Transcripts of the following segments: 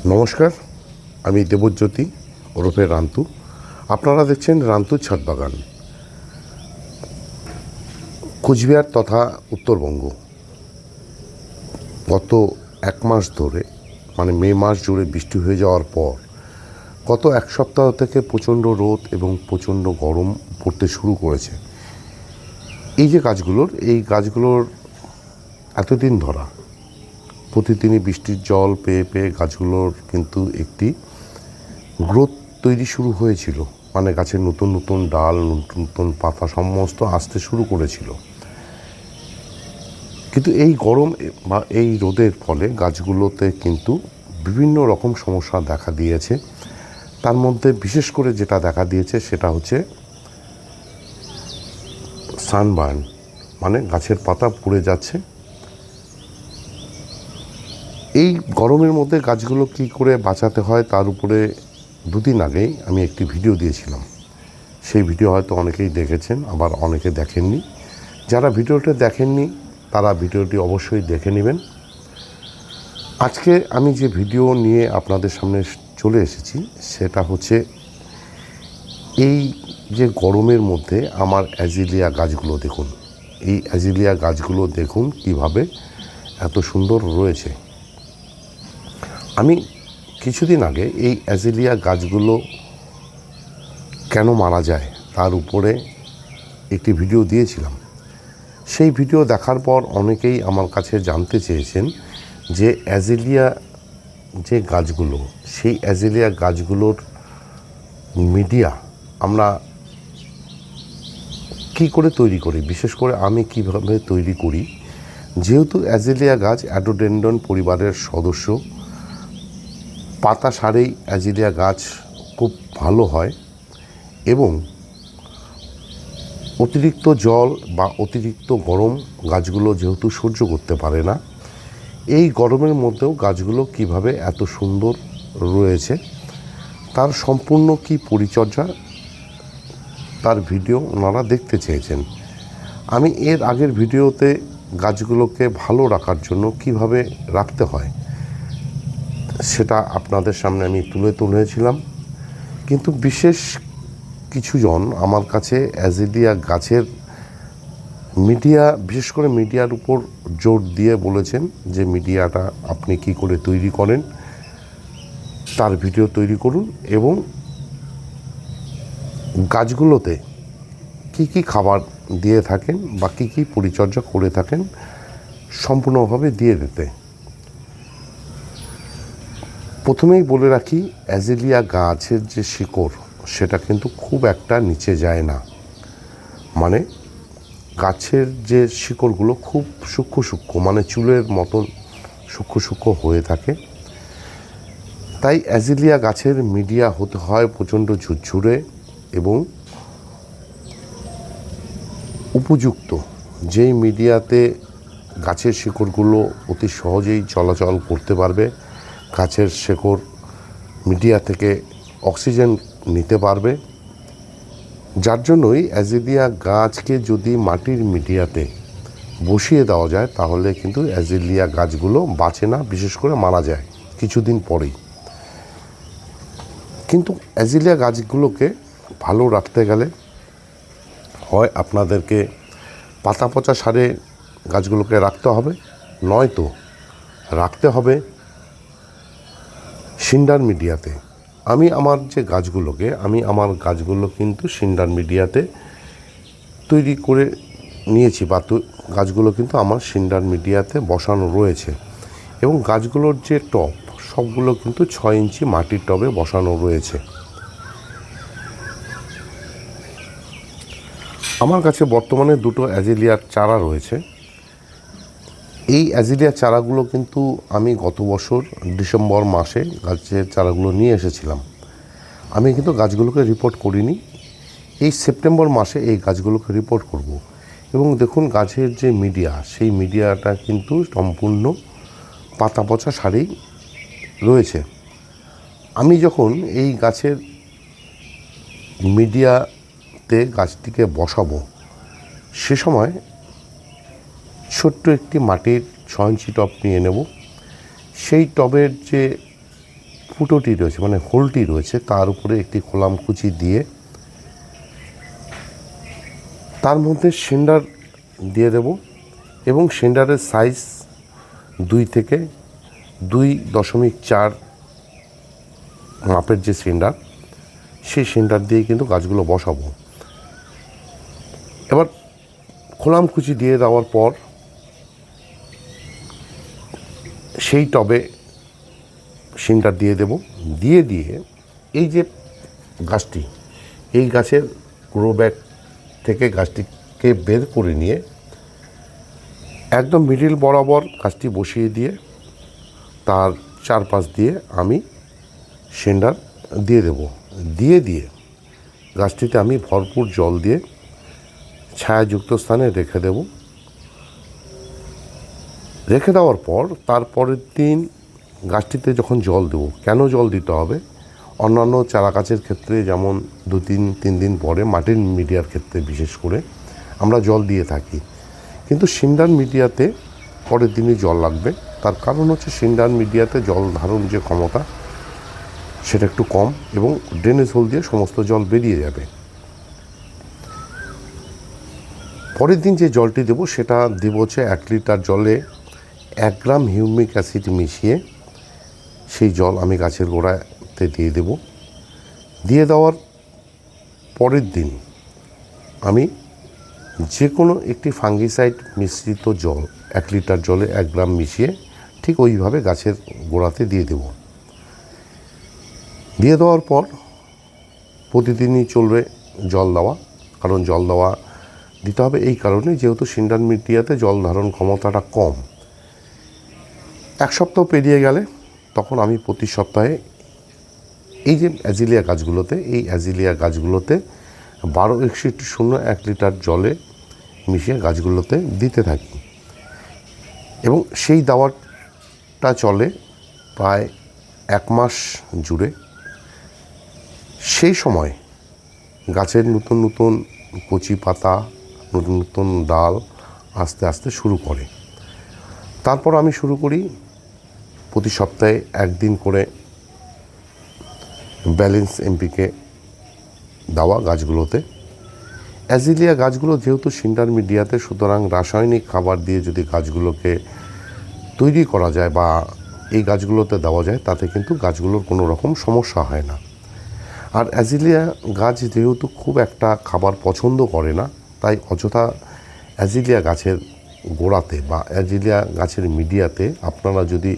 নমস্কার, আমি দেবজ্যোতি ওরফে রান্তু। আপনারা দেখছেন রান্তুর ছাদ বাগান, কোচবিহার তথা উত্তরবঙ্গ। গত এক মাস ধরে মানে মে মাস জুড়ে বৃষ্টি হয়ে যাওয়ার পর গত এক সপ্তাহ থেকে প্রচণ্ড রোদ এবং প্রচণ্ড গরম পড়তে শুরু করেছে। এই গাছগুলোর এতদিন ধরা প্রতিদিনই বৃষ্টির জল পেয়ে পেয়ে গাছগুলোর কিন্তু একটি গ্রোথ তৈরি শুরু হয়েছিল, মানে গাছের নতুন নতুন ডাল, নতুন নতুন পাতা সমস্ত আসতে শুরু করেছিল। কিন্তু এই গরম বা এই রোদের ফলে গাছগুলোতে কিন্তু বিভিন্ন রকম সমস্যা দেখা দিয়েছে। তার মধ্যে বিশেষ করে যেটা দেখা দিয়েছে সেটা হচ্ছে সানবার্ন, মানে গাছের পাতা পুড়ে যাচ্ছে। এই গরমের মধ্যে গাছগুলো কী করে বাঁচাতে হয় তার উপরে দুদিন আগেই আমি একটি ভিডিও দিয়েছিলাম। সেই ভিডিও হয়তো অনেকেই দেখেছেন, আবার অনেকে দেখেননি। যারা ভিডিওটা দেখেননি তারা ভিডিওটি অবশ্যই দেখে নেবেন। আজকে আমি যে ভিডিও নিয়ে আপনাদের সামনে চলে এসেছি সেটা হচ্ছে এই যে গরমের মধ্যে আমার অ্যাজিলিয়া গাছগুলো দেখুন। এই অ্যাজিলিয়া গাছগুলো দেখুন কিভাবে এত সুন্দর রয়েছে। আমি কিছুদিন আগে এই অ্যাজিলিয়া গাছগুলো কেন মারা যায় তার উপরে একটি ভিডিও দিয়েছিলাম। সেই ভিডিও দেখার পর অনেকেই আমার কাছে জানতে চেয়েছেন যে অ্যাজিলিয়া যে গাছগুলো, সেই অ্যাজিলিয়া গাছগুলোর মিডিয়া আমরা কী করে তৈরি করি, বিশেষ করে আমি কিভাবে তৈরি করি। যেহেতু অ্যাজিলিয়া গাছ অ্যাডোডেন্ড্রন পরিবারের সদস্য, পাতা সারেই অ্যাজিলিয়া গাছ খুব ভালো হয় এবং অতিরিক্ত জল বা অতিরিক্ত গরম গাছগুলো যেহেতু সহ্য করতে পারে না, এই গরমের মধ্যেও গাছগুলো কিভাবে এত সুন্দর রয়েছে তার সম্পূর্ণ কি পরিচর্যা তার ভিডিও ওনারা দেখতে চেয়েছেন। আমি এর আগের ভিডিওতে গাছগুলোকে ভালো রাখার জন্য কিভাবে রাখতে হয় সেটা আপনাদের সামনে আমি তুলে ধরেছিলাম। কিন্তু বিশেষ কিছুজন আমার কাছে অ্যাজিলিয়া গাছের মিডিয়া, বিশেষ করে মিডিয়ার উপর জোর দিয়ে বলেছেন যে মিডিয়াটা আপনি কি করে তৈরি করেন তার ভিডিও তৈরি করুন এবং গাছগুলোতে কি কি খাবার দিয়ে থাকেন বা কী কী পরিচর্যা করে থাকেন সম্পূর্ণভাবে দিয়ে দিতে। প্রথমেই বলে রাখি, অ্যাজিলিয়া গাছের যে শিকড় সেটা কিন্তু খুব একটা নিচে যায় না, মানে গাছের যে শিকড়গুলো খুব সূক্ষ্ম সূক্ষ্ম, মানে চুলের মতন সূক্ষ্ম সূক্ষ্ম হয়ে থাকে। তাই অ্যাজিলিয়া গাছের মিডিয়া হতে হয় প্রচণ্ড ঝুরঝুরে এবং উপযুক্ত, যেই মিডিয়াতে গাছের শিকড়গুলো অতি সহজেই চলাচল করতে পারবে, গাছের শিকড় মিডিয়া থেকে অক্সিজেন নিতে পারবে। যার জন্যই অ্যাজিলিয়া গাছকে যদি মাটির মিডিয়াতে বসিয়ে দেওয়া যায় তাহলে কিন্তু অ্যাজিলিয়া গাছগুলো বাঁচে না, বিশেষ করে মারা যায় কিছুদিন পরেই। কিন্তু অ্যাজিলিয়া গাছগুলোকে ভালো রাখতে গেলে হয় আপনাদেরকে পাতা পচা সারে গাছগুলোকে রাখতে হবে, নয়তো রাখতে হবে সিন্ডার মিডিয়াতে। আমি আমার গাছগুলো কিন্তু সিন্ডার মিডিয়াতে তৈরি করে নিয়েছি, বা গাছগুলো কিন্তু আমার সিন্ডার মিডিয়াতে বসানো রয়েছে এবং গাছগুলোর যে টব সবগুলো কিন্তু 6 ইঞ্চি মাটির টবে বসানো রয়েছে। আমার কাছে বর্তমানে 2টো অ্যাজিলিয়ার চারা রয়েছে। এই অ্যাজিলিয়া চারাগুলো কিন্তু আমি গত বছর ডিসেম্বর মাসে গাছের চারাগুলো নিয়ে এসেছিলাম। আমি কিন্তু গাছগুলোকে রিপোর্ট করিনি, এই সেপ্টেম্বর মাসে এই গাছগুলোকে রিপোর্ট করব। এবং দেখুন গাছের যে মিডিয়া, সেই মিডিয়াটা কিন্তু সম্পূর্ণ পাতা পচা সারেই রয়েছে। আমি যখন এই গাছের মিডিয়াতে গাছটিকে বসাবো সে সময় ছোট্ট একটি মাটির 6 ইঞ্চি টব নিয়ে নেব। সেই টবের যে ফুটোটি রয়েছে মানে হোলটি রয়েছে তার উপরে একটি খোলামকুচি দিয়ে তার মধ্যে সেন্ডার দিয়ে দেব এবং সেন্ডারের সাইজ 2 থেকে 2.4 মাপের যে সেন্ডার, সেই সেন্ডার দিয়ে কিন্তু গাছগুলো বসাবো। এবার খোলামকুচি দিয়ে দেওয়ার পর সেই টবে সেন্ডার দিয়ে দেব, দিয়ে এই যে গাছটি, এই গাছের গ্রো ব্যাগ থেকে গাছটিকে বের করে নিয়ে একদম মিডিল বরাবর গাছটি বসিয়ে দিয়ে তার চারপাশ দিয়ে আমি সেন্ডার দিয়ে দেব। দিয়ে গাছটিতে আমি ভরপুর জল দিয়ে ছায়াযুক্ত স্থানে রেখে দেব। রেখে দেওয়ার পর তারপরের দিন গাছটিতে যখন জল দেবো, কেন জল দিতে হবে, অন্যান্য চারা গাছের ক্ষেত্রে যেমন 2-3 দিন পরে মাটির মিডিয়ার ক্ষেত্রে বিশেষ করে আমরা জল দিয়ে থাকি, কিন্তু সিন্ডার মিডিয়াতে পরের দিনই জল লাগবে। তার কারণ হচ্ছে সিন্ডার মিডিয়াতে জল ধারণ যে ক্ষমতা সেটা একটু কম এবং ড্রেনেজ হোল দিয়ে সমস্ত জল বেরিয়ে যাবে। পরের দিন যে জলটি দেবো সেটা দেবো হচ্ছে 1 লিটার জলে 1 গ্রাম হিউমিক অ্যাসিড মিশিয়ে সেই জল আমি গাছের গোড়াতে দিয়ে দেব। দিয়ে দেওয়ার পরের দিন আমি যে কোনো একটি ফাঙ্গিসাইড মিশ্রিত জল 1 লিটার জলে 1 গ্রাম মিশিয়ে ঠিক ওইভাবে গাছের গোড়াতে দিয়ে দেব। দিয়ে দেওয়ার পর প্রতিদিনই চলবে জল দেওয়া, কারণ জল দেওয়া দিতে হবে এই কারণে যেহেতু সিন্ডার মিডিয়াতে জল ধারণ ক্ষমতাটা কম। 1 সপ্তাহ পেরিয়ে গেলে তখন আমি প্রতি সপ্তাহে এই যে অ্যাজিলিয়া গাছগুলোতে 12-61-0 1 লিটার জলে মিশিয়ে গাছগুলোতে দিতে থাকি এবং সেই দাওয়াটা চলে প্রায় 1 মাস জুড়ে। সেই সময় গাছের নতুন কচি পাতা, নতুন ডাল আস্তে আস্তে শুরু করে। তারপর আমি শুরু করি প্রতি সপ্তাহে 1 দিন করে ব্যালেন্স এমপিকে দেওয়া গাছগুলোতে। অ্যাজিলিয়া গাছগুলো যেহেতু সিন্ডার মিডিয়াতে, সুতরাং রাসায়নিক খাবার দিয়ে যদি গাছগুলোকে তৈরি করা যায় বা এই গাছগুলোতে দেওয়া যায় তাতে কিন্তু গাছগুলোর কোনো রকম সমস্যা হয় না। আর অ্যাজিলিয়া গাছ যেহেতু খুব একটা খাবার পছন্দ করে না, তাই অযথা অ্যাজিলিয়া গাছের গোড়াতে বা অ্যাজিলিয়া গাছের মিডিয়াতে আপনারা যদি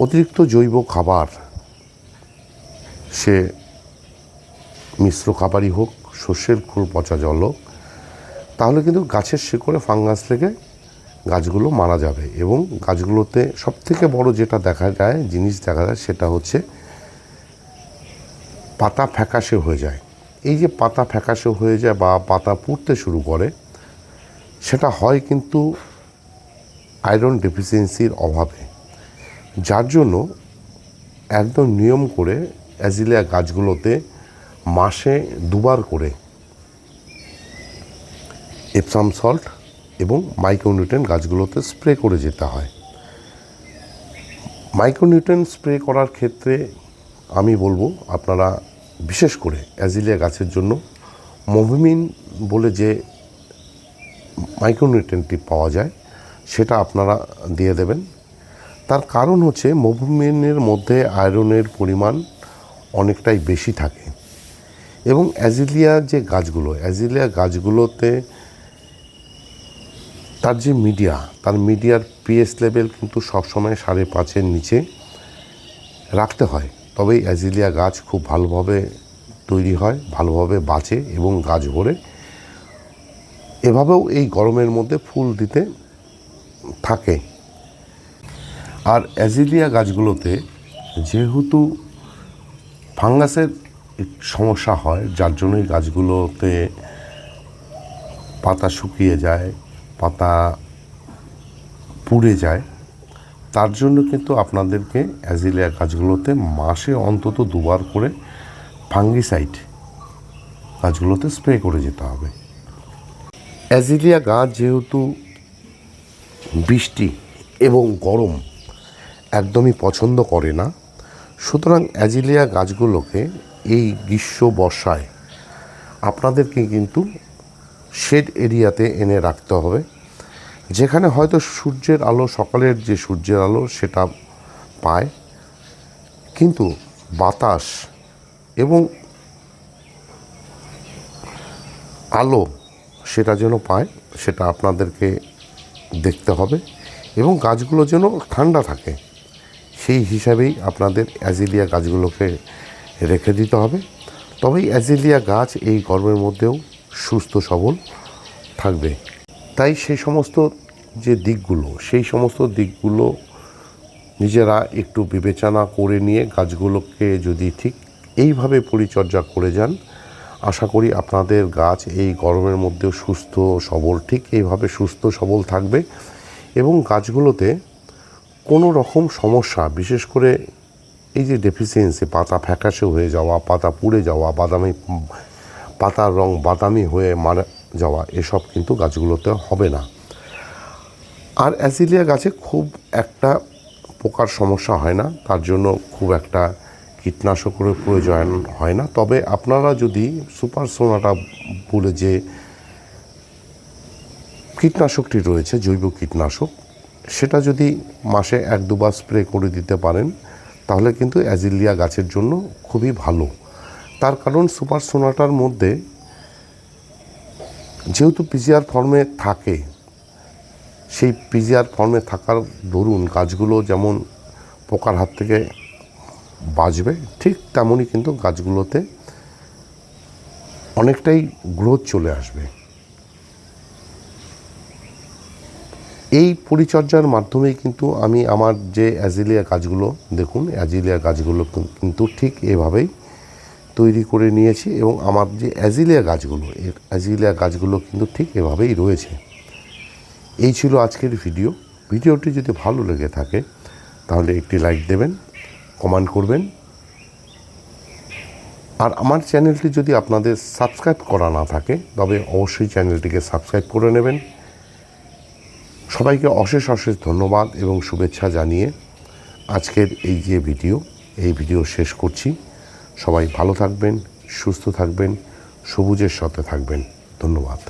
অতিরিক্ত জৈব খাবার, সে মিশ্র খাবারই হোক, শস্যের খোল পচা জল হোক, তাহলে কিন্তু গাছের শিকড়ে ফাঙ্গাস লেগে গাছগুলো মারা যাবে এবং গাছগুলোতে সবথেকে বড় যেটা দেখা যায় সেটা হচ্ছে পাতা ফ্যাকাশে হয়ে যায়। এই যে পাতা ফ্যাকাশে হয়ে যায় বা পাতা পুড়তে শুরু করে, সেটা হয় কিন্তু আয়রন ডেফিসিয়েন্সির অভাবে। যার জন্য একদম নিয়ম করে অ্যাজিলিয়া গাছগুলোতে মাসে 2 বার করে এপসাম সল্ট এবং মাইক্রোনিউট্রিয়েন্ট গাছগুলোতে স্প্রে করে যেতে হয়। মাইক্রোনিউট্রিয়েন্ট স্প্রে করার ক্ষেত্রে আমি বলবো আপনারা বিশেষ করে অ্যাজিলিয়া গাছের জন্য মোভিমিন বলে যে মাইক্রোনিউট্রিয়েন্টটি পাওয়া যায় সেটা আপনারা দিয়ে দেবেন। তার কারণ হচ্ছে মোভিমিনের মধ্যে আয়রনের পরিমাণ অনেকটাই বেশি থাকে এবং অ্যাজিলিয়া গাছগুলোতে তার যে মিডিয়ার পিএইচ লেভেল কিন্তু সবসময় 5.5-এর নিচে রাখতে হয়, তবেই অ্যাজিলিয়া গাছ খুব ভালোভাবে তৈরি হয়, ভালোভাবে বাঁচে এবং গাছ ভরে। এভাবেও এই গরমের মধ্যে ফুল দিতে থাকে। আর অ্যাজিলিয়া গাছগুলোতে যেহেতু ফাঙ্গাসের সমস্যা হয়, যার জন্যই গাছগুলোতে পাতা শুকিয়ে যায়, পাতা পুড়ে যায়, তার জন্য কিন্তু আপনাদেরকে অ্যাজিলিয়া গাছগুলোতে মাসে অন্তত 2 বার করে ফাঙ্গিসাইড গাছগুলোতে স্প্রে করে যেতে হবে। অ্যাজিলিয়া গাছ যেহেতু বৃষ্টি এবং গরম একদমই পছন্দ করে না, সুতরাং অ্যাজিলিয়া গাছগুলোকে এই গ্রীষ্ম বর্ষায় আপনাদেরকে কিন্তু শেড এরিয়াতে এনে রাখতে হবে, যেখানে হয়তো সূর্যের আলো, সকালের যে সূর্যের আলো সেটা পায়, কিন্তু বাতাস এবং আলো সেটা যেন পায়, সেটা আপনাদেরকে দেখতে হবে। এবং গাছগুলো যেন ঠান্ডা থাকে, সেই হিসাবেই আপনাদের অ্যাজিলিয়া গাছগুলোকে রেখে দিতে হবে। তবেই অ্যাজিলিয়া গাছ এই গরমের মধ্যেও সুস্থ সবল থাকবে। তাই সেই সমস্ত দিকগুলো নিজেরা একটু বিবেচনা করে নিয়ে গাছগুলোকে যদি ঠিক এইভাবে পরিচর্যা করে যান, আশা করি আপনাদের গাছ এই গরমের মধ্যেও সুস্থ সবল, ঠিক এইভাবে সুস্থ সবল থাকবে। এবং গাছগুলোতে কোনো রকম সমস্যা, বিশেষ করে এই যে ডেফিসিয়েন্সি, পাতা ফ্যাকাশে হয়ে যাওয়া, পাতা পুড়ে যাওয়া, পাতার রং বাদামি হয়ে মারা যাওয়া, এসব কিন্তু গাছগুলোতে হবে না। আর অ্যাজিলিয়া গাছে খুব একটা পোকার সমস্যা হয় না, তার জন্য খুব একটা কীটনাশকের প্রয়োজন হয় না। তবে আপনারা যদি সুপার সোনাটা বলে যে কীটনাশকটি রয়েছে, জৈব কীটনাশক, সেটা যদি মাসে 1-2 বার স্প্রে করে দিতে পারেন, তাহলে কিন্তু অ্যাজিলিয়া গাছের জন্য খুবই ভালো। তার কারণ সুপার সোনাটার মধ্যে যেহেতু পিজিআর ফর্মে থাকে, সেই পিজিআর ফর্মে থাকার দরুন গাছগুলো যেমন পোকার হাত থেকে বাঁচবে, ঠিক তেমনই কিন্তু গাছগুলোতে অনেকটাই গ্রোথ চলে আসবে। এই পরিচর্যার মাধ্যমেই কিন্তু আমি আমার যে অ্যাজিলিয়া গাছগুলো, দেখুন অ্যাজিলিয়া গাছগুলো কিন্তু ঠিক এভাবেই তৈরি করে নিয়েছি। এবং আমার যে অ্যাজিলিয়া গাছগুলো কিন্তু ঠিক এভাবেই রয়েছে। এই ছিল আজকের ভিডিওটি যদি ভালো লেগে থাকে তাহলে একটি লাইক দেবেন, কমেন্ট করবেন। আর আমার চ্যানেলটি যদি আপনাদের সাবস্ক্রাইব করা না থাকে, তবে অবশ্যই চ্যানেলটিকে সাবস্ক্রাইব করে নেবেন। সবাইকে অশেষ ধন্যবাদ এবং শুভেচ্ছা জানিয়ে আজকের এই ভিডিও শেষ করছি। সবাই ভালো থাকবেন, সুস্থ থাকবেন, সবুজের সাথে থাকবেন। ধন্যবাদ।